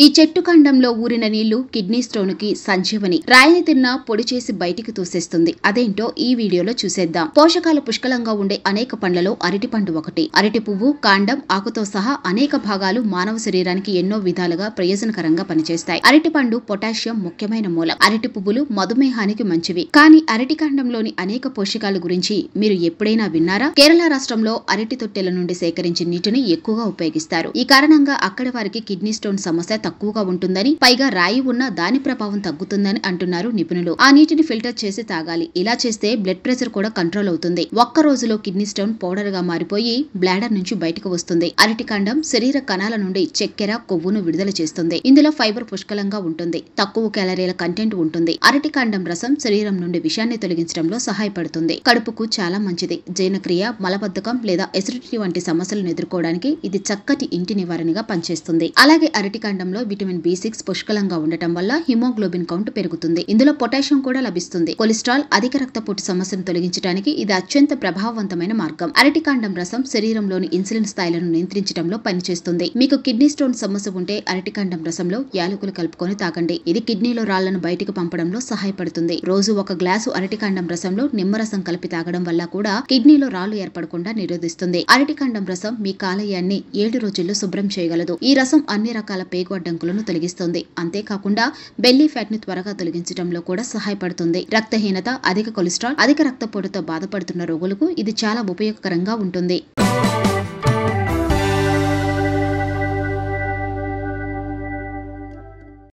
ఈ చెట్టు ఖండంలో ఊరిన నీళ్లు కిడ్నీ స్టోన్ కి సంజీవని. రాయిని తిన్నా పొడి చేసి బయటికి తోసేస్తుంది. అదేంటో ఈ వీడియోలో చూసేద్దాం. పోషకాలు పుష్కలంగా ఉండే అనేక పండ్లలో అరటి పండు ఒకటి. అరటి పువ్వు, కాండం, ఆకుతో సహా అనేక భాగాలు మానవ శరీరానికి ఎన్నో విధాలుగా ప్రయోజనకరంగా పనిచేస్తాయి. అరటి పండు పొటాషియం ముఖ్యమైన మూలం. అరటి పువ్వులు మధుమేహానికి మంచివి. కానీ అరటి కాండంలోని అనేక పోషకాల గురించి మీరు ఎప్పుడైనా విన్నారా? కేరళ రాష్ట్రంలో అరటి తొట్టెల నుండి సేకరించిన నీటిని ఎక్కువగా ఉపయోగిస్తారు. ఈ కారణంగా అక్కడి వారికి కిడ్నీ స్టోన్ సమస్య తక్కువగా ఉంటుందని, పైగా రాయి ఉన్న దాని ప్రభావం తగ్గుతుందని అంటున్నారు నిపుణులు. ఆ నీటిని ఫిల్టర్ చేసి తాగాలి. ఇలా చేస్తే బ్లడ్ ప్రెషర్ కూడా కంట్రోల్ అవుతుంది. ఒక్క రోజులో కిడ్నీ స్టోన్ పౌడర్ గా మారిపోయి బ్లాడర్ నుంచి బయటకు వస్తుంది. అరటి కాండం శరీర కణాల నుండి చక్కెర, కొవ్వును విడుదల చేస్తుంది. ఇందులో ఫైబర్ పుష్కలంగా ఉంటుంది. తక్కువ క్యాలరీల కంటెంట్ ఉంటుంది. అరటి కాండం రసం శరీరం నుండి విషాన్ని తొలగించడంలో సహాయపడుతుంది. కడుపుకు చాలా మంచిది. జీర్ణక్రియ, మలబద్ధకం లేదా ఎసిడిటీ వంటి సమస్యలను ఎదుర్కోవడానికి ఇది చక్కటి ఇంటి నివారణగా పనిచేస్తుంది. అలాగే అరటి కాండంలో విటమిన్ B6 పుష్కలంగా ఉండటం వల్ల హిమోగ్లోబిన్ కౌంట్ పెరుగుతుంది. ఇందులో పొటాషియం కూడా లభిస్తుంది. కొలెస్ట్రాల్, అధిక రక్తపోటు సమస్యను తొలగించడానికి ఇది అత్యంత ప్రభావవంతమైన మార్గం. అరటి కాండం రసం శరీరంలోని ఇన్సులిన్ స్థాయిలను నియంత్రించడంలో పనిచేస్తుంది. మీకు కిడ్నీ స్టోన్ సమస్య ఉంటే అరటి కాండం రసంలో యాలకులు కలుపుకొని తాగండి. ఇది కిడ్నీలో రాళ్లను బయటకు పంపడంలో సహాయపడుతుంది. రోజు ఒక గ్లాసు అరటి కాండం రసంలో నిమ్మరసం కలిపి తాగడం వల్ల కూడా కిడ్నీలో రాళ్లు ఏర్పడకుండా నిరోధిస్తుంది. అరటి కాండం రసం మీ కాలేయాన్ని 7 రోజుల్లో శుభ్రం చేయగలదు. ఈ రసం అన్ని రకాల పేగు అడ్డంకులను తొలగిస్తుంది. అంతేకాకుండా బెల్లీ ఫ్యాట్ ని త్వరగా తొలగించడంలో కూడా సహాయపడుతుంది. రక్తహీనత, అధిక కొలెస్ట్రాల్, అధిక రక్తపోటుతో బాధపడుతున్న రోగులకు ఇది చాలా ఉపయోగకరంగా ఉంటుంది.